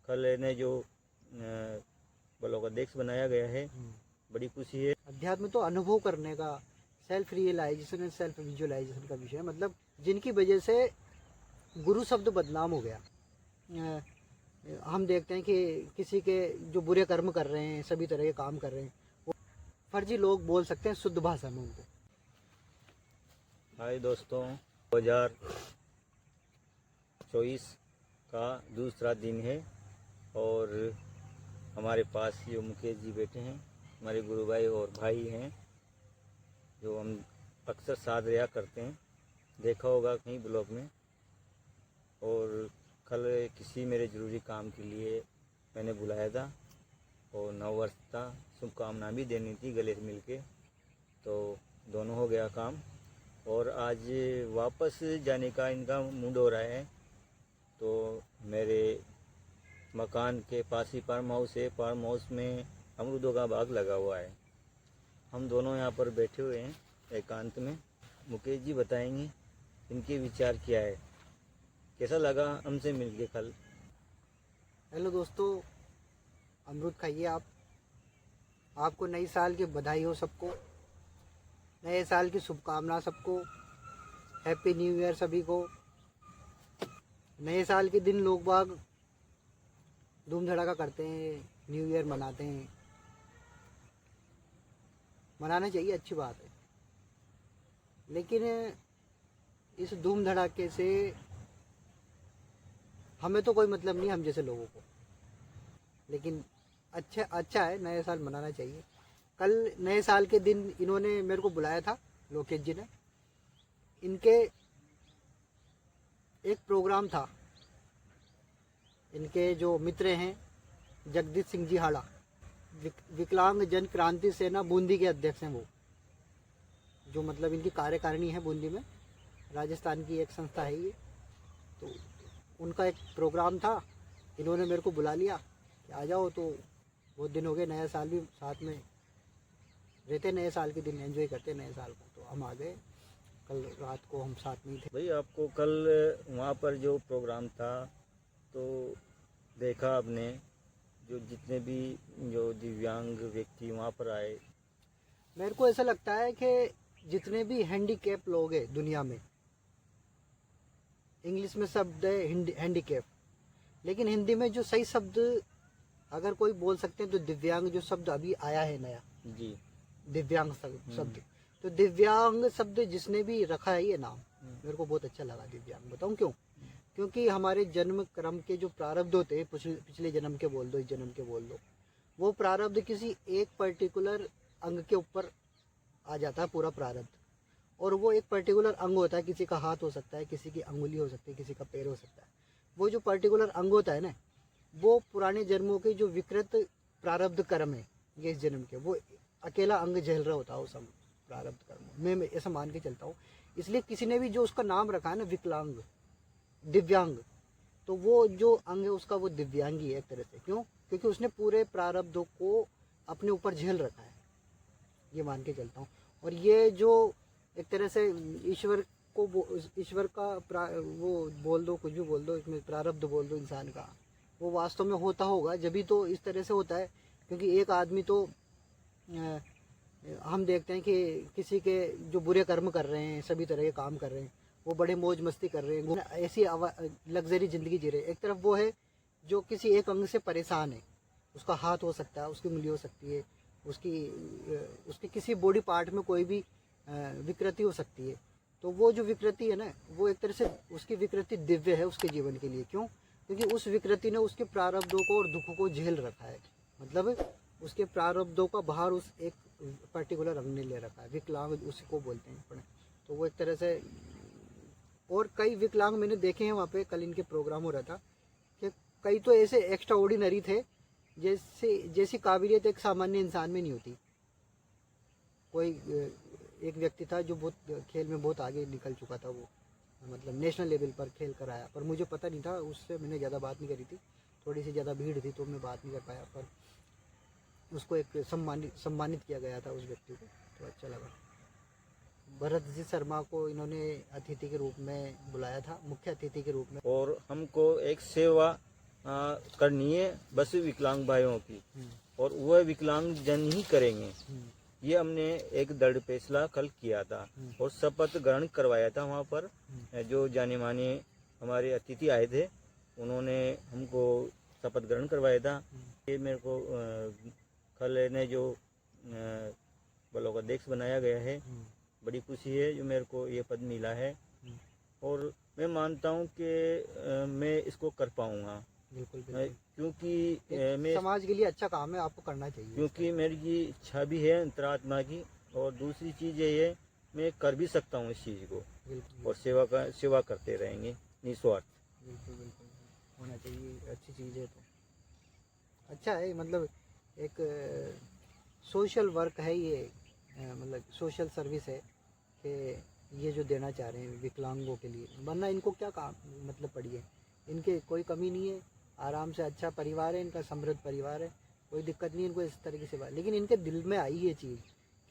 कल ने जो बलों का डेस्क बनाया गया है, बड़ी खुशी है। अध्यात्म तो अनुभव करने का, self realisation and self visualisation का विषय है। मतलब जिनकी वजह से गुरु शब्द बदनाम हो गया। हम देखते हैं कि किसी के जो बुरे कर्म कर रहे हैं, सभी तरह के काम कर रहे हैं, वो फर्जी लोग बोल सकते हैं शुद्ध भाषा में उनको। हाय दोस्तों, 2024 का दूसरा दिन है और हमारे पास जो मुकेश जी बैठे हैं, हमारे गुरु भाई और भाई हैं, जो हम अक्सर साथ रहा करते हैं, देखा होगा कहीं ब्लॉग में। और कल किसी मेरे ज़रूरी काम के लिए मैंने बुलाया था और नववर्ष था, शुभकामना भी देनी थी गले से मिल के, तो दोनों हो गया काम। और आज वापस जाने का इनका मूड हो रहा है, तो मेरे मकान के पास ही फार्म हाउस है। फार्म हाउस में अमरूदों का बाग लगा हुआ है। हम दोनों यहाँ पर बैठे हुए हैं एकांत में। मुकेश जी बताएंगे इनके विचार क्या है, कैसा लगा हमसे मिलके कल। हेलो दोस्तों, अमरूद खाइए आप। आपको नई साल की बधाई हो सबको, नए साल की शुभकामना सबको, हैप्पी न्यू ईयर सभी को। नए साल के दिन लोग बाग धूम धड़ाका करते हैं, न्यू ईयर मनाते हैं। मनाना चाहिए, अच्छी बात है, लेकिन इस धूम धड़ाके से हमें तो कोई मतलब नहीं, हम जैसे लोगों को। लेकिन अच्छा है, नया साल मनाना चाहिए। कल नए साल के दिन इन्होंने मेरे को बुलाया था, लोकेश जी ने। इनके एक प्रोग्राम था, इनके जो मित्र हैं जगदीश सिंह जी हाड़ा, विकलांग जन क्रांति सेना बूंदी के अध्यक्ष हैं वो, जो मतलब इनकी कार्यकारिणी है बूंदी में, राजस्थान की एक संस्था है ये। तो उनका एक प्रोग्राम था, इन्होंने मेरे को बुला लिया कि आ जाओ। तो बहुत दिन हो गए, नया साल भी साथ में रहते, नए साल के दिन एंजॉय करते नए साल को। तो हम आ गए, कल रात को हम साथ में थे। भाई आपको कल वहाँ पर जो प्रोग्राम था, तो देखा आपने जो जितने भी जो दिव्यांग व्यक्ति वहाँ पर आए। मेरे को ऐसा लगता है कि जितने भी हैंडीकैप लोग हैं दुनिया में, इंग्लिश में शब्द है हैंडीकैप, लेकिन हिंदी में जो सही शब्द अगर कोई बोल सकते हैं तो दिव्यांग जो शब्द अभी आया है नया जी, दिव्यांग शब्द। तो दिव्यांग शब्द जिसने भी रखा है ये नाम, मेरे को बहुत अच्छा लगा दिव्यांग। बताऊं क्यों? क्योंकि हमारे जन्म क्रम के जो प्रारब्ध होते हैं, पिछले जन्म के बोल दो, इस जन्म के बोल दो, वो प्रारब्ध किसी एक पर्टिकुलर अंग के ऊपर आ जाता है पूरा प्रारब्ध। और वो एक पर्टिकुलर अंग होता है, किसी का हाथ हो सकता है, किसी की अंगुली हो सकती है, किसी का पैर हो सकता है। वो जो पर्टिकुलर अंग होता है ना, वो पुराने जन्मों के जो विकृत प्रारब्ध कर्म है ये इस जन्म के, वो अकेला अंग झेल रहा होता है उस प्रारब्ध कर्म में। मैं ऐसा मान के चलता हूँ। इसलिए किसी ने भी जो उसका नाम रखा है ना विकलांग, दिव्यांग, तो वो जो अंग है उसका वो दिव्यांगी है एक तरह से। क्यों? क्योंकि उसने पूरे प्रारब्धों को अपने ऊपर झेल रखा है, ये मान के चलता हूँ। और ये जो एक तरह से ईश्वर को, ईश्वर का वो बोल दो, कुछ भी बोल दो, इसमें प्रारब्ध बोल दो इंसान का, वो वास्तव में होता होगा जभी तो इस तरह से होता है। क्योंकि एक आदमी तो हम देखते हैं कि किसी के जो बुरे कर्म कर रहे हैं, सभी तरह के काम कर रहे हैं, वो बड़े मौज मस्ती कर रहे हैं, ऐसी लग्जरी ज़िंदगी जी रहे हैं। एक तरफ वो है जो किसी एक अंग से परेशान है, उसका हाथ हो सकता है, उसकी उंगली हो सकती है, उसके किसी बॉडी पार्ट में कोई भी विकृति हो सकती है। तो वो जो विकृति है ना, वो एक तरह से उसकी विकृति दिव्य है उसके जीवन के लिए। क्यों? क्योंकि उस विकृति ने उसके प्रारब्धों को और दुखों को झेल रखा है। मतलब उसके प्रारब्धों का भार उस एक पर्टिकुलर अंग ने ले रखा है, विकलांग उसको बोलते हैं अपने। तो वो एक तरह से, और कई विकलांग मैंने देखे हैं वहाँ पे, कल इनके प्रोग्राम हो रहा था, कि कई तो ऐसे एक्स्ट्रा ऑर्डिनरी थे जैसी काबिलियत एक सामान्य इंसान में नहीं होती। कोई एक व्यक्ति था जो बहुत खेल में बहुत आगे निकल चुका था, वो मतलब नेशनल लेवल पर खेल कर आया, पर मुझे पता नहीं था, उससे मैंने ज़्यादा बात नहीं करी थी, थोड़ी सी ज़्यादा भीड़ थी तो मैं बात नहीं कर पाया। पर उसको एक सम्मानित किया गया था उस व्यक्ति को, तो अच्छा लगा। भरत जी शर्मा को इन्होंने अतिथि के रूप में बुलाया था, मुख्य अतिथि के रूप में। और हमको एक सेवा करनी है बस विकलांग भाइयों की, और वह विकलांग जन ही करेंगे। ये हमने एक दृढ़ फैसला कल किया था और शपथ ग्रहण करवाया था। वहाँ पर जो जाने माने हमारे अतिथि आए थे, उन्होंने हमको शपथ ग्रहण करवाया था। ये मेरे को कल ने जो ब्लॉक अध्यक्ष बनाया गया है, बड़ी खुशी है जो मेरे को ये पद मिला है, और मैं मानता हूँ कि मैं इसको कर पाऊँगा। बिल्कुल बिल्कुल, क्योंकि मैं समाज के लिए अच्छा काम है, आपको करना चाहिए। क्योंकि मेरी ये इच्छा भी है अंतरात्मा की, और दूसरी चीज़ ये है मैं कर भी सकता हूँ इस चीज़ को, बिल्कुल और सेवा करते रहेंगे निस्वार्थ। बिल्कुल बिल्कुल होना चाहिए, अच्छी चीज़ है। तो अच्छा है, मतलब एक सोशल वर्क है ये, मतलब सोशल सर्विस है कि ये जो देना चाह रहे हैं विकलांगों के लिए, वरना इनको क्या काम मतलब पड़ी है, इनके कोई कमी नहीं है, आराम से अच्छा परिवार है इनका, समृद्ध परिवार है, कोई दिक्कत नहीं है इनको इस तरीके से बात। लेकिन इनके दिल में आई ये चीज़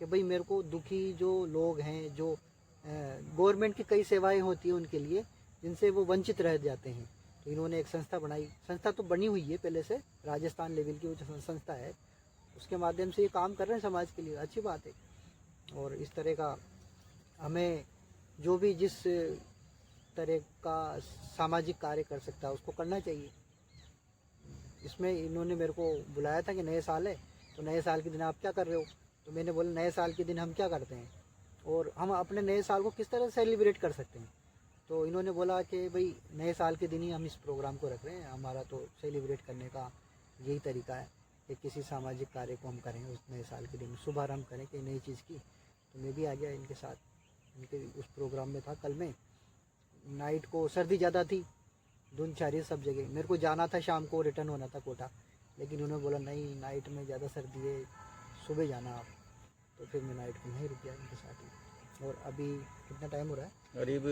कि भाई मेरे को दुखी जो लोग हैं, जो गवर्नमेंट की कई सेवाएं होती हैं उनके लिए, जिनसे वो वंचित रह जाते हैं, तो इन्होंने एक संस्था बनाई। संस्था तो बनी हुई है पहले से, राजस्थान लेवल की वो संस्था है, उसके माध्यम से ये काम कर रहे हैं समाज के लिए, अच्छी बात है। और इस तरह का हमें जो भी जिस तरह का सामाजिक कार्य कर सकता है उसको करना चाहिए। इसमें इन्होंने मेरे को बुलाया था कि नए साल है, तो नए साल के दिन आप क्या कर रहे हो, तो मैंने बोला नए साल के दिन हम क्या करते हैं और हम अपने नए साल को किस तरह सेलिब्रेट कर सकते हैं। तो इन्होंने बोला कि भाई नए साल के दिन ही हम इस प्रोग्राम को रख रहे हैं, हमारा तो सेलिब्रेट करने का यही तरीका है कि किसी सामाजिक कार्य को हम करें उस नए साल के दिन, शुभारंभ करें कि नई चीज़ की। तो मैं भी आ गया इनके साथ, इनके उस प्रोग्राम में था। कल में नाइट को सर्दी ज़्यादा थी, धुंध छा रही सब जगह, मेरे को जाना था शाम को, रिटर्न होना था कोटा, लेकिन उन्होंने बोला नहीं नाइट में ज़्यादा सर्दी है, सुबह जाना आप। तो फिर मैं नाइट को नहीं रुक गया इनके साथ ही। और अभी कितना टाइम हो रहा है? करीब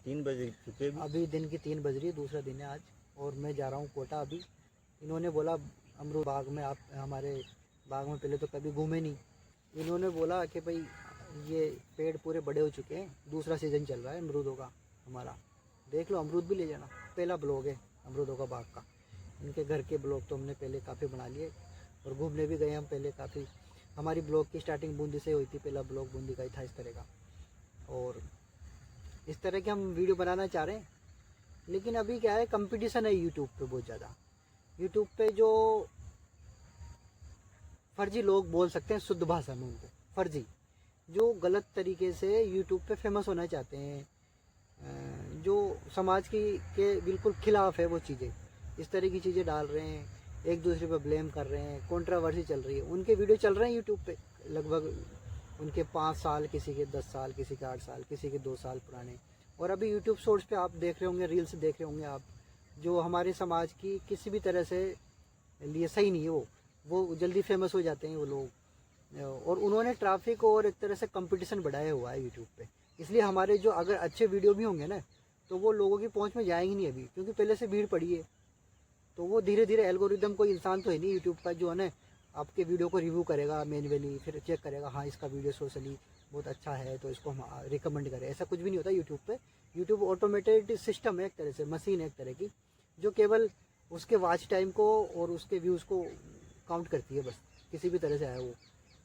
3 बज चुके। अभी दिन की 3 बज रही है, दूसरा दिन है आज, और मैं जा रहा हूँ कोटा अभी। इन्होंने बोला अमरूद बाग में, आप हमारे बाग में पहले तो कभी घूमे नहीं, इन्होंने बोला कि भाई ये पेड़ पूरे बड़े हो चुके हैं, दूसरा सीज़न चल रहा है अमरूदों का हमारा, देख लो अमरूद भी ले जाना। पहला ब्लॉग है अमरूदों का बाग का। इनके घर के ब्लॉग तो हमने पहले काफ़ी बना लिए, और घूमने भी गए हम पहले काफ़ी। हमारी ब्लॉग की स्टार्टिंग बूंदी से हुई थी, पहला ब्लॉग बूंदी का ही था इस तरह का। और इस तरह के हम वीडियो बनाना चाह रहे हैं, लेकिन अभी क्या है कंपटीशन है यूट्यूब पे बहुत ज़्यादा। यूट्यूब पे जो फर्जी लोग बोल सकते हैं शुद्ध भाषा में उनको, फर्जी जो गलत तरीके से यूट्यूब पे फेमस होना चाहते हैं, जो समाज की के बिल्कुल खिलाफ है वो चीज़ें, इस तरह की चीज़ें डाल रहे हैं, एक दूसरे पर ब्लेम कर रहे हैं, कंट्रोवर्सी चल रही है। उनके वीडियो चल रहे हैं यूट्यूब पे लगभग उनके 5 साल, किसी के 10 साल, किसी के 8 साल, किसी के 2 साल पुराने। और अभी यूट्यूब शॉर्ट्स पे आप देख रहे होंगे, रील्स देख रहे होंगे आप, जो हमारे समाज की किसी भी तरह से लिए सही नहीं है, वो जल्दी फेमस हो जाते हैं वो लोग। और उन्होंने ट्रैफिक और एक तरह से कंपटीशन बढ़ाया हुआ है यूट्यूब पे, इसलिए हमारे जो अगर अच्छे वीडियो भी होंगे ना तो वो लोगों की पहुंच में जाएंगे नहीं अभी, क्योंकि पहले से भीड़ पड़ी है। तो वो धीरे धीरे एल्गोरिदम, कोई इंसान तो है नहीं यूट्यूब का जो है ना आपके वीडियो को रिव्यू करेगा मैन्युअली, फिर चेक करेगा हाँ इसका वीडियो सोशली बहुत अच्छा है तो इसको हम रिकमेंड करें, ऐसा कुछ भी नहीं होता यूट्यूब पे। यूट्यूब ऑटोमेटेड सिस्टम है, एक तरह से मशीन है एक तरह की, जो केवल उसके वॉच टाइम को और उसके व्यूज़ को काउंट करती है, बस किसी भी तरह से आया वो।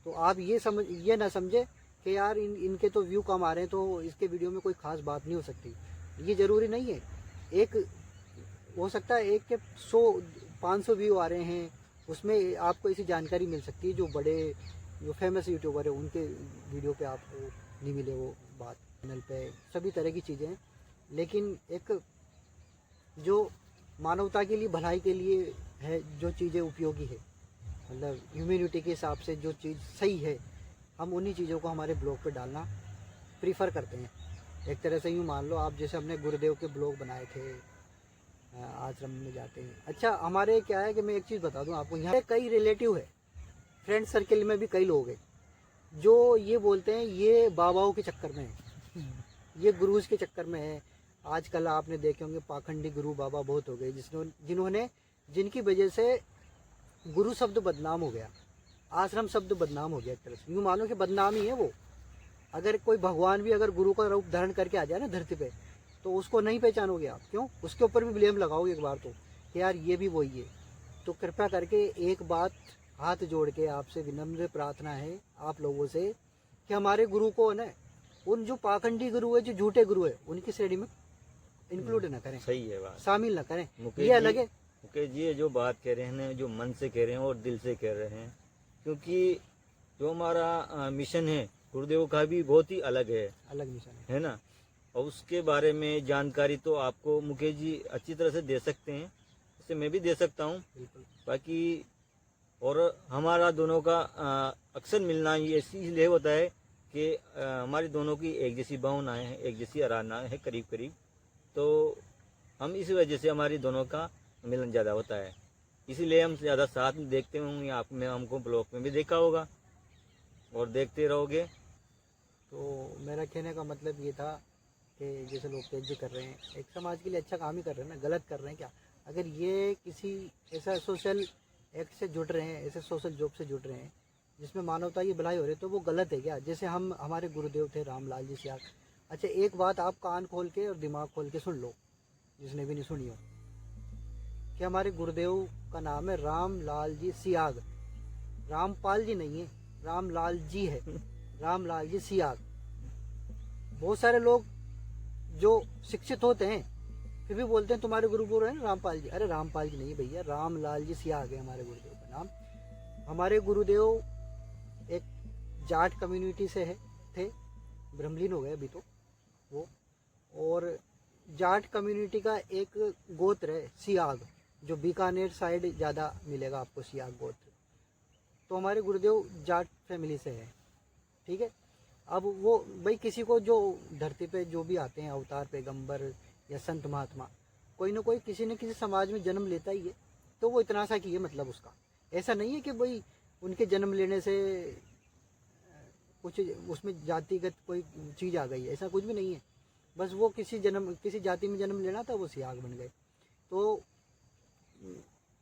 तो आप ये ना समझे कि यार इनके तो व्यू कम आ रहे हैं तो इसके वीडियो में कोई ख़ास बात नहीं हो सकती, ये ज़रूरी नहीं है। एक हो सकता है एक के 100-500 व्यू आ रहे हैं, उसमें आपको ऐसी जानकारी मिल सकती है जो फेमस यूट्यूबर है उनके वीडियो पे आपको नहीं मिले वो बात। चैनल पे सभी तरह की चीज़ें हैं, लेकिन एक जो मानवता के लिए, भलाई के लिए है, जो चीज़ें उपयोगी है, मतलब ह्यूमैनिटी के हिसाब से जो चीज़ सही है, हम उन्हीं चीज़ों को हमारे ब्लॉग पे डालना प्रीफर करते हैं। एक तरह से यूँ मान लो आप, जैसे हमने गुरुदेव के ब्लॉग बनाए थे, आश्रम में जाते हैं। अच्छा हमारे क्या है कि मैं एक चीज़ बता दूं आपको, यहाँ कई रिलेटिव है, फ्रेंड सर्किल में भी कई लोग हैं जो ये बोलते हैं ये बाबाओं के चक्कर में है, ये गुरुज के चक्कर में है। आजकल आपने देखे होंगे पाखंडी गुरु बाबा बहुत हो गए, जिनकी वजह से गुरु शब्द बदनाम हो गया, आश्रम शब्द बदनाम हो गया। एक तरह से यूँ मानो कि बदनाम ही है वो। अगर कोई भगवान भी अगर गुरु का रूप धारण करके आ जाए ना धरती पे, तो उसको नहीं पहचानोगे आप, क्यों? उसके ऊपर भी ब्लेम लगाओगे एक बार तो, कि यार ये भी वही है। तो कृपया करके एक बात हाथ जोड़ के आपसे विनम्र प्रार्थना है आप लोगों से कि हमारे गुरु को ना, उन जो पाखंडी गुरु है, जो झूठे गुरु है, उनकी श्रेणी में इंक्लूड ना करें, सही है बात। शामिल ना करें। मुकेश ये अलग है। मुकेश जी ये जो बात कह रहे हैं, जो मन से कह रहे हैं और दिल से कह रहे हैं, क्योंकि जो हमारा मिशन है गुरुदेव का भी बहुत ही अलग अलग मिशन है। है ना। और उसके बारे में जानकारी तो आपको मुकेश जी अच्छी तरह से दे सकते हैं, इससे मैं भी दे सकता हूँ। बिल्कुल। बाकी और हमारा दोनों का अक्सर मिलना ये इसलिए होता है कि हमारी दोनों की एक जैसी भावनाएं हैं, एक जैसी आराधनाएं हैं करीब करीब, तो हम इस वजह से हमारी दोनों का मिलन ज़्यादा होता है, इसीलिए हम ज़्यादा साथ में देखते होंगे। आपने हमको ब्लॉग में भी देखा होगा और देखते रहोगे। तो मेरा कहने का मतलब ये था कि जैसे लोग तेजी कर रहे हैं, एक समाज के लिए अच्छा काम ही कर रहे हैं ना, गलत कर रहे हैं क्या? अगर ये किसी ऐसा सोशल एक्ट से जुड़ रहे हैं, ऐसे सोशल जॉब से जुड़ रहे हैं जिसमें मानवता की भलाई हो रही है, तो वो गलत है क्या? जैसे हम हमारे गुरुदेव थे रामलाल जी सियाग। अच्छा एक बात आप कान खोल के और दिमाग खोल के सुन लो, जिसने भी नहीं सुनी हो, कि हमारे गुरुदेव का नाम है रामलाल जी सियाग। रामपाल जी नहीं है, रामलाल जी है, रामलाल जी सियाग। बहुत सारे लोग जो शिक्षित होते हैं फिर भी बोलते हैं तुम्हारे गुरुदेव है ना रामपाल जी। अरे रामपाल जी नहीं भैया, रामलाल जी सियाग है हमारे गुरुदेव का नाम। हमारे गुरुदेव एक जाट कम्युनिटी से थे, ब्रह्मलीन हो गए अभी तो वो। और जाट कम्युनिटी का एक गोत्र है सियाग, जो बीकानेर साइड ज़्यादा मिलेगा आपको सियाग गोत्र। तो हमारे गुरुदेव जाट फैमिली से है, ठीक है। अब वो भाई किसी को जो धरती पे जो भी आते हैं अवतार पैगंबर या संत महात्मा, कोई ना कोई किसी न किसी समाज में जन्म लेता ही है। तो वो इतना सा की है मतलब उसका, ऐसा नहीं है कि भाई उनके जन्म लेने से कुछ उसमें जातिगत कोई चीज़ आ गई, ऐसा कुछ भी नहीं है। बस वो किसी जाति में जन्म लेना था, वो सियाग बन गए। तो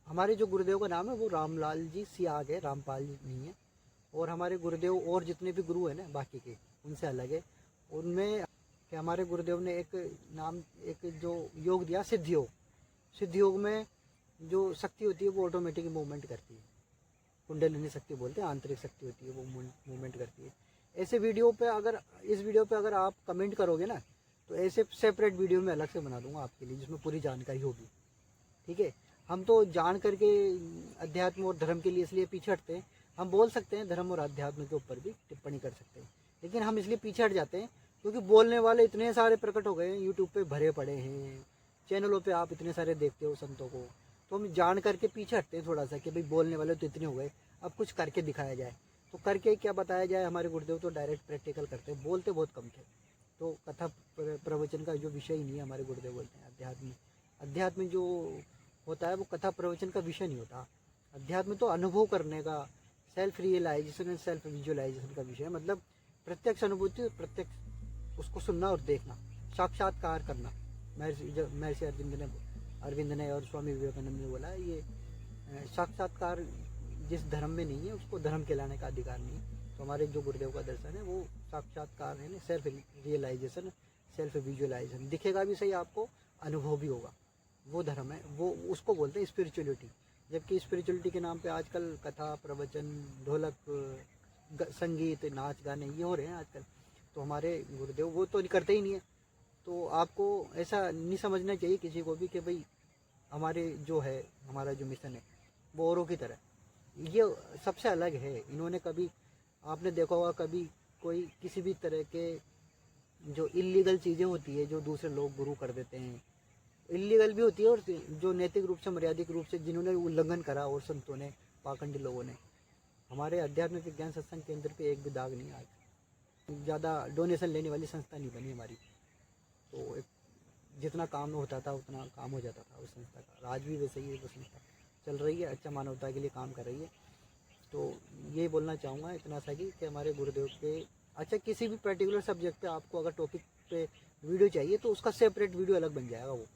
हमारे जो गुरुदेव का नाम है वो रामलाल जी सियाग है, रामपाल जी नहीं है। और हमारे गुरुदेव और जितने भी गुरु हैं ना बाकी के, उनसे अलग है। उनमें कि हमारे गुरुदेव ने एक जो योग दिया सिद्ध योग। सिद्ध योग में जो शक्ति होती है वो ऑटोमेटिक मूवमेंट करती है, कुंडलिनी शक्ति बोलते हैं, आंतरिक शक्ति होती है वो मूवमेंट करती है। ऐसे वीडियो पे अगर इस वीडियो पे अगर आप कमेंट करोगे ना, तो ऐसे सेपरेट वीडियो में अलग से बना दूंगा आपके लिए, जिसमें पूरी जानकारी होगी, ठीक है। हम तो जान करके अध्यात्म और धर्म के लिए इसलिए पीछे हटते हैं। हम बोल सकते हैं धर्म और अध्यात्म के ऊपर भी टिप्पणी कर सकते हैं, लेकिन हम इसलिए पीछे हट जाते हैं क्योंकि बोलने वाले इतने सारे प्रकट हो गए हैं, यूट्यूब पे भरे पड़े हैं, चैनलों पे आप इतने सारे देखते हो संतों को। तो हम जान करके पीछे हटते हैं थोड़ा सा कि भाई बोलने वाले तो इतने हो गए, अब कुछ करके दिखाया जाए। तो करके क्या बताया जाए? हमारे गुरुदेव तो डायरेक्ट प्रैक्टिकल करते हैं, बोलते बहुत कम थे। तो कथा प्रवचन का जो विषय ही नहीं है हमारे गुरुदेव बोलते हैं। अध्यात्म जो होता है वो कथा प्रवचन का विषय नहीं होता। अध्यात्म तो अनुभव करने का, self realisation and self visualisation का विषय है। मतलब प्रत्यक्ष अनुभूति, प्रत्यक्ष उसको सुनना और देखना, साक्षात्कार करना। महर्षि अरविंद ने और स्वामी विवेकानंद ने बोला ये साक्षात्कार जिस धर्म में नहीं है उसको धर्म कहलाने का अधिकार नहीं है। तो हमारे जो गुरुदेव का दर्शन है वो साक्षात्कार है, सेल्फ रियलाइजेशन, सेल्फ विजुअलाइजेशन। दिखेगा भी सही आपको, अनुभव भी होगा, वो धर्म है। वो उसको बोलते हैं स्पिरिचुअलिटी। जबकि स्पिरिचुअलिटी के नाम पे आजकल कथा प्रवचन, ढोलक, संगीत, नाच गाने ये हो रहे हैं आजकल। तो हमारे गुरुदेव वो तो करते ही नहीं है। तो आपको ऐसा नहीं समझना चाहिए किसी को भी कि भाई हमारे जो है, हमारा जो मिशन है वो औरों की तरह, ये सबसे अलग है। इन्होंने कभी, आपने देखा होगा कभी कोई किसी भी तरह के जो इलीगल चीज़ें होती है जो दूसरे लोग गुरु कर देते हैं, इलीगल भी होती है, और जो नैतिक रूप से, मर्यादिक रूप से जिन्होंने उल्लंघन करा और संतों ने, पाखंडी लोगों ने, हमारे आध्यात्मिक विज्ञान सत्संग केंद्र पे एक भी दाग नहीं। आज ज़्यादा डोनेशन लेने वाली संस्था नहीं बनी हमारी। तो जितना काम होता था उतना काम हो जाता था उस संस्था का। आज भी वैसे ही वो संस्था चल रही है, अच्छा मानवता के लिए काम कर रही है। तो ये बोलना चाहूँगा इतना सा कि हमारे गुरुदेव के, अच्छा किसी भी पर्टिकुलर सब्जेक्ट पे आपको अगर टॉपिक पे वीडियो चाहिए तो उसका सेपरेट वीडियो अलग बन जाएगा। वो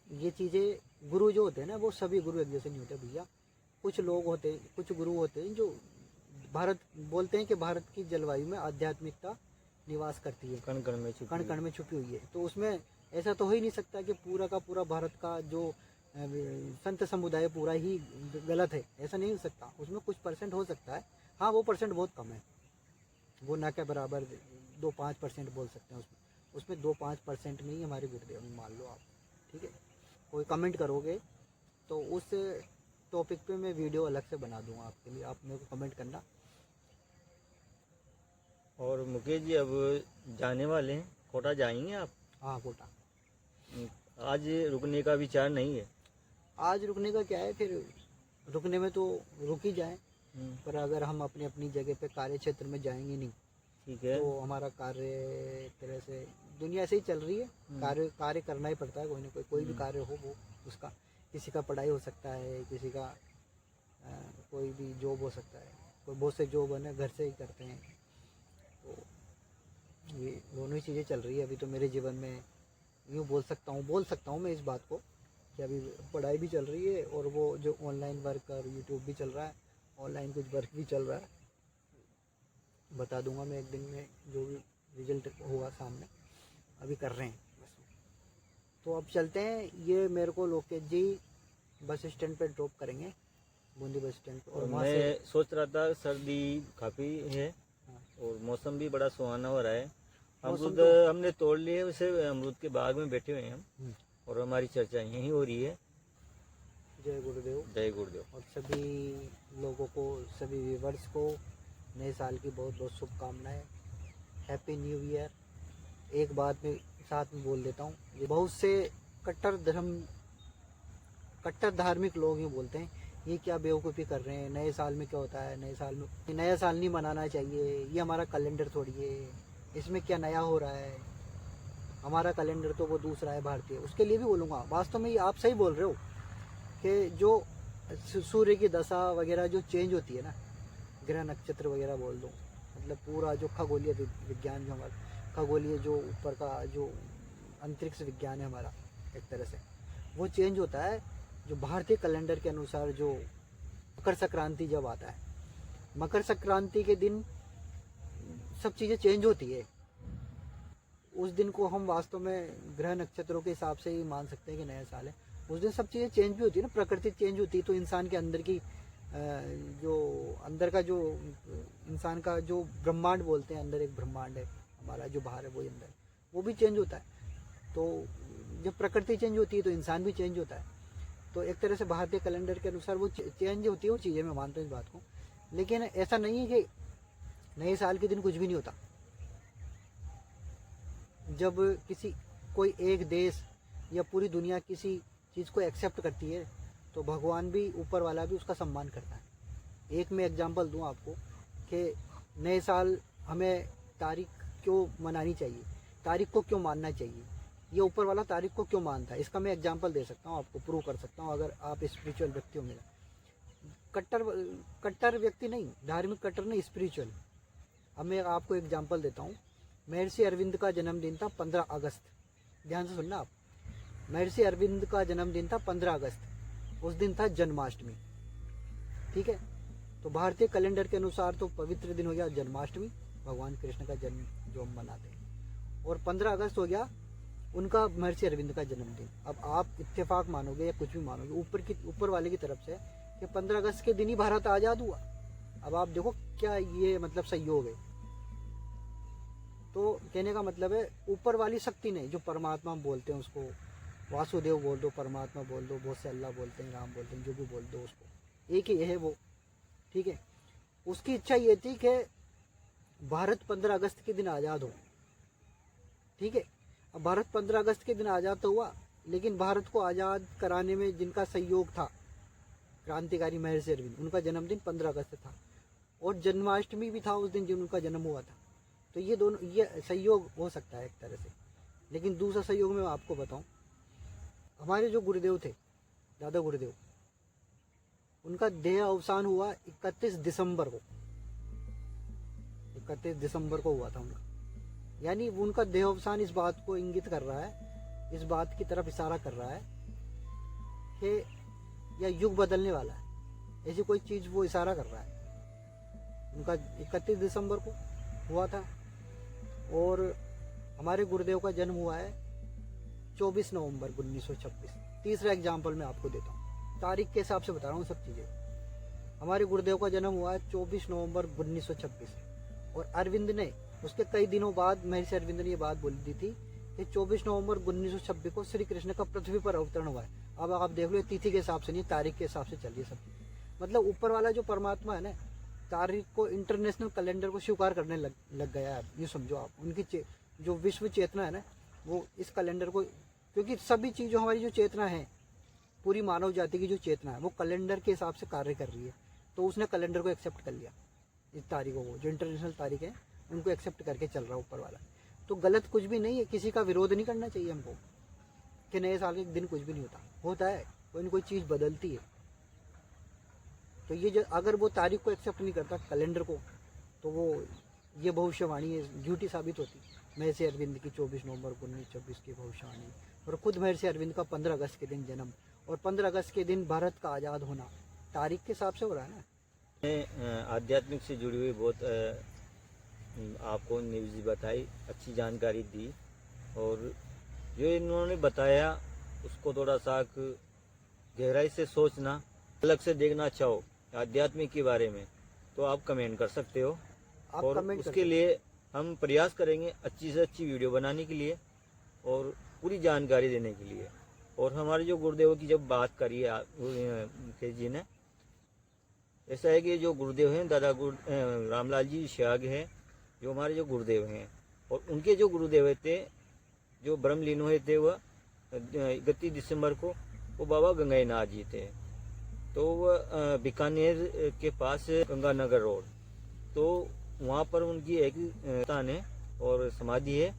ये चीज़ें, गुरु जो होते हैं ना वो सभी गुरु एक जैसे नहीं होते भैया। कुछ लोग होते हैं, कुछ गुरु होते हैं जो भारत बोलते हैं कि भारत की जलवायु में आध्यात्मिकता निवास करती है, कण कण में छुपी में छुपी हुई है। तो उसमें ऐसा तो हो ही नहीं सकता कि पूरा का पूरा भारत का जो संत समुदाय पूरा ही गलत है, ऐसा नहीं हो सकता। उसमें कुछ परसेंट हो सकता है, हाँ वो परसेंट बहुत कम है, वो ना के बराबर 2-5% बोल सकते हैं उसमें 2-5% में ही हमारे गुरुदेव हैं, मान लो आप, ठीक है। कोई कमेंट करोगे तो उस टॉपिक पे मैं वीडियो अलग से बना दूंगा आपके लिए, आप मेरे को कमेंट करना। और मुकेश जी अब जाने वाले हैं, कोटा जाएंगे आप? हाँ कोटा। आज रुकने का विचार नहीं है? आज रुकने का क्या है, फिर रुकने में तो रुक ही जाए, पर अगर हम अपनी अपनी जगह पे कार्य क्षेत्र में जाएंगे नहीं, ठीक है, तो हमारा कार्य एक तरह से दुनिया ऐसे ही चल रही है, कार्य करना ही पड़ता है, कोई ना कोई भी कार्य हो वो उसका, किसी का पढ़ाई हो सकता है, किसी का कोई भी जॉब हो सकता है, कोई बहुत से जॉब है घर से ही करते हैं, तो ये दोनों ही चीज़ें चल रही है अभी तो मेरे जीवन में। यूँ बोल सकता हूँ मैं इस बात को कि अभी पढ़ाई भी चल रही है और वो जो ऑनलाइन वर्क और यूट्यूब भी चल रहा है, ऑनलाइन कुछ वर्क भी चल रहा है, बता दूंगा मैं एक दिन में जो भी रिजल्ट होगा सामने, अभी कर रहे हैं बस। तो अब चलते हैं, ये मेरे को लोकेश जी बस स्टैंड पे ड्रॉप करेंगे, बूंदी बस स्टैंड पे। और वहाँ मैं से सोच रहा था सर्दी काफ़ी है हाँ, और मौसम भी बड़ा सुहाना हो रहा है। मौसम अमरूद तो हमने तोड़ लिए, उसे अमरूद के बाग में बैठे हुए हैं हम, और हमारी चर्चा यहीं हो रही है। जय गुरुदेव। जय गुरुदेव। और सभी लोगों को, सभी व्यूवर्स को नए साल की बहुत बहुत शुभकामनाएं, हैप्पी न्यू ईयर। एक बात मैं साथ में बोल देता हूँ, ये बहुत से कट्टर धार्मिक लोग यूँ बोलते हैं ये क्या बेवकूफ़ी कर रहे हैं, नए साल में क्या होता है, नए साल में नया साल नहीं मनाना चाहिए, ये हमारा कैलेंडर थोड़ी है, इसमें क्या नया हो रहा है, हमारा कैलेंडर तो वो दूसरा है भारतीय। उसके लिए भी बोलूँगा, वास्तव में ये आप सही बोल रहे हो कि जो सूर्य की दशा वगैरह जो चेंज होती है ना, ग्रह नक्षत्र वगैरह बोल दो, मतलब पूरा जो खगोलीय विज्ञान, जो हमारा खगोलीय जो ऊपर का जो अंतरिक्ष विज्ञान है हमारा, एक तरह से वो चेंज होता है। जो भारतीय कैलेंडर के अनुसार जो मकर संक्रांति जब आता है, मकर संक्रांति के दिन सब चीज़ें चेंज होती है। उस दिन को हम वास्तव में ग्रह नक्षत्रों के हिसाब से ही मान सकते हैं कि नया साल है। उस दिन सब चीज़ें चेंज भी होती है ना, प्रकृति चेंज होती है, तो इंसान के अंदर की जो अंदर का जो इंसान का जो ब्रह्मांड बोलते हैं, अंदर एक ब्रह्मांड है हमारा, जो बाहर है वो अंदर, वो भी चेंज होता है। तो जब प्रकृति चेंज होती है तो इंसान भी चेंज होता है। तो एक तरह से भारतीय कैलेंडर के अनुसार वो चेंज होती है, वो चीज़ें मैं मानता हूँ इस बात को। लेकिन ऐसा नहीं है कि नए साल के दिन कुछ भी नहीं होता। जब कोई एक देश या पूरी दुनिया किसी चीज़ को एक्सेप्ट करती है तो भगवान भी, ऊपर वाला भी उसका सम्मान करता है। एक मैं एग्जांपल दूं आपको कि नए साल हमें तारीख क्यों मनानी चाहिए, तारीख को क्यों मानना चाहिए, ये ऊपर वाला तारीख को क्यों मानता है, इसका मैं एग्जांपल दे सकता हूँ, आपको प्रूव कर सकता हूँ, अगर आप स्पिरिचुअल व्यक्ति हो। मेरा कट्टर व्यक्ति नहीं, धार्मिक कट्टर नहीं, स्पिरिचुअल। अब मैं आपको एग्जांपल देता हूँ। महर्षि अरविंद का जन्मदिन था 15 अगस्त, ध्यान से सुनना आप। महर्षि अरविंद का जन्मदिन था 15 अगस्त, उस दिन था जन्माष्टमी, ठीक है। तो भारतीय कैलेंडर के अनुसार तो पवित्र दिन हो गया जन्माष्टमी, भगवान कृष्ण का जन्म जो हम मनाते हैं, और 15 अगस्त हो गया उनका, महर्षि अरविंद का जन्मदिन। अब आप इत्तेफाक मानोगे या कुछ भी मानोगे ऊपर वाले की तरफ से कि 15 अगस्त के दिन ही भारत आज़ाद हुआ। अब आप देखो क्या ये मतलब संयोग है। तो कहने का मतलब है ऊपर वाली शक्ति ने, जो परमात्मा हम बोलते हैं उसको, वासुदेव बोल दो, परमात्मा बोल दो, बहुत से अल्लाह बोलते हैं, राम बोलते हैं, जो भी बोल दो उसको, एक ही है वो, ठीक है। उसकी इच्छा ये थी कि भारत 15 अगस्त के दिन आज़ाद हो, ठीक है। अब भारत 15 अगस्त के दिन आज़ाद तो हुआ, लेकिन भारत को आज़ाद कराने में जिनका सहयोग था, क्रांतिकारी महर्षि अरविंद, उनका जन्मदिन 15 अगस्त था, और जन्माष्टमी भी था उस दिन जिन उनका जन्म हुआ था। तो ये दोनों, ये सहयोग हो सकता है एक तरह से। लेकिन दूसरा सहयोग मैं आपको बताऊं, हमारे जो गुरुदेव थे, दादा गुरुदेव, उनका देह अवसान हुआ 31 दिसंबर को, 31 दिसंबर को हुआ था उनका। यानी उनका देह अवसान इस बात को इंगित कर रहा है, इस बात की तरफ इशारा कर रहा है कि यह युग बदलने वाला है, ऐसी कोई चीज़ वो इशारा कर रहा है। उनका 31 दिसंबर को हुआ था, और हमारे गुरुदेव का जन्म हुआ है 24 नवंबर 1926। तीसरा एग्जाम्पल मैं आपको देता हूँ, तारीख के हिसाब से बता रहा हूँ सब चीज़ें। हमारे गुरुदेव का जन्म हुआ है 24 नवंबर 1926 और अरविंद ने उसके कई दिनों बाद महर्षि अरविंद ने ये बात बोली दी थी कि 24 नवंबर 1926 को श्री कृष्ण का पृथ्वी पर अवतरण हुआ है। अब आप देख लो, तिथि के हिसाब से नहीं, तारीख के हिसाब से चलिए सब। मतलब ऊपर वाला जो परमात्मा है ना, तारीख को, इंटरनेशनल कैलेंडर को स्वीकार करने लग गया है। ये समझो आप, उनकी जो विश्व चेतना है ना, वो इस कैलेंडर को, क्योंकि सभी चीज़ जो हमारी जो चेतना है, पूरी मानव जाति की जो चेतना है, वो कैलेंडर के हिसाब से कार्य कर रही है। तो उसने कैलेंडर को एक्सेप्ट कर लिया, इस तारीखों को, जो इंटरनेशनल तारीख है उनको एक्सेप्ट करके चल रहा है ऊपर वाला। तो गलत कुछ भी नहीं है, किसी का विरोध नहीं करना चाहिए हमको कि नए साल के दिन कुछ भी नहीं होता है, कोई ना कोई चीज़ बदलती है। तो ये जो, अगर वो तारीख को एक्सेप्ट नहीं करता, कैलेंडर को, तो वो ये भविष्यवाणी है झूठी साबित होती। महर्षि अरविंद की 24 नवंबर 1926 की भविष्यवाणी, और खुद महर्षि अरविंद का 15 अगस्त के दिन जन्म, और 15 अगस्त के दिन भारत का आज़ाद होना तारीख के हिसाब से हो रहा है ना। आध्यात्मिक से जुड़ी हुई बहुत आपको न्यूज़ बताई, अच्छी जानकारी दी, और जो इन्होंने बताया उसको थोड़ा सा गहराई से सोचना, अलग से देखना चाहो आध्यात्मिक के बारे में, तो आप कमेंट कर सकते हो। आप और कमेंट उसके लिए हम प्रयास करेंगे अच्छी से अच्छी वीडियो बनाने के लिए और पूरी जानकारी देने के लिए। और हमारे जो गुरुदेव की जब बात करी है मुकेश जी ने, ऐसा है कि जो गुरुदेव हैं दादा रामलाल जी श्याग हैं, जो हमारे जो गुरुदेव हैं, और उनके जो गुरुदेव थे जो ब्रह्मलीन हुए थे वह 31 दिसंबर को, वो बाबा गंगाईनाथ जी थे। तो वह बीकानेर के पास गंगानगर रोड, तो वहाँ पर उनकी एक स्थान है और समाधि है,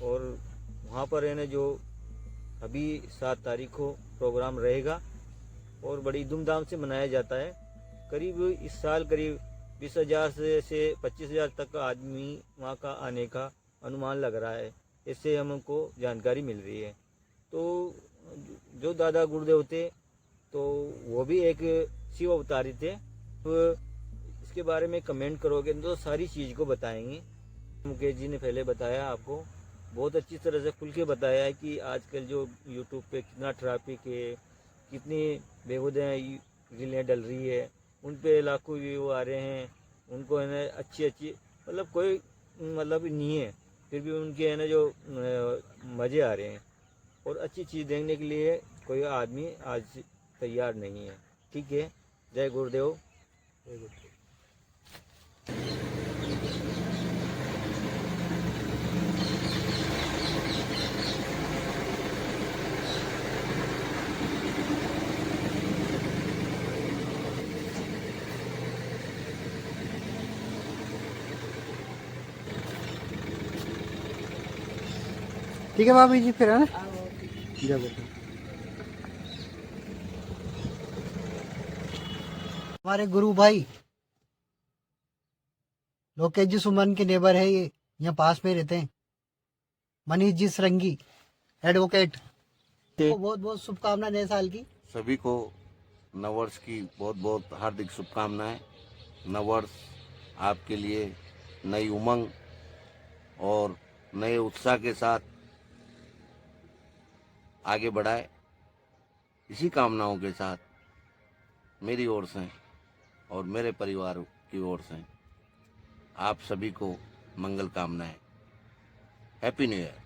और वहाँ पर है ना जो अभी 7 तारीख को प्रोग्राम रहेगा और बड़ी धूमधाम से मनाया जाता है। करीब इस साल करीब 20,000 से 25,000 तक आदमी वहाँ का आने का अनुमान लग रहा है, इससे हमको जानकारी मिल रही है। तो जो दादा गुरुदेव थे तो वो भी एक शिव अवतारी थे। तो इसके बारे में कमेंट करोगे तो सारी चीज़ को बताएंगे। मुकेश जी ने पहले बताया, आपको बहुत अच्छी तरह से खुल के बताया है कि आजकल जो यूट्यूब पे कितना ट्रैफिक है, कितनी बेहुदा रीलें डल रही है, उन पे लाखों व्यू आ रहे हैं, उनको है ना अच्छी मतलब कोई मतलब नहीं है, फिर भी उनके है ना जो मज़े आ रहे हैं। और अच्छी चीज़ देखने के लिए कोई आदमी आज तैयार नहीं है। ठीक है, जय गुरुदेव। जय गुरुदेव। ठीक है भाभी जी, फिर है ना, जय गुरुदेव। हमारे गुरु भाई लोकेश जी सुमन के नेबर है, ये यहाँ पास में रहते हैं। मनीष जी सरंगी एडवोकेट, को बहुत बहुत शुभकामनाएं नए साल की। सभी को नववर्ष की बहुत बहुत हार्दिक शुभकामनाएं। नववर्ष आपके लिए नई उमंग और नए उत्साह के साथ आगे बढ़ाए, इसी कामनाओं के साथ मेरी ओर से और मेरे परिवार की ओर से आप सभी को मंगल कामनाएं। Happy new year.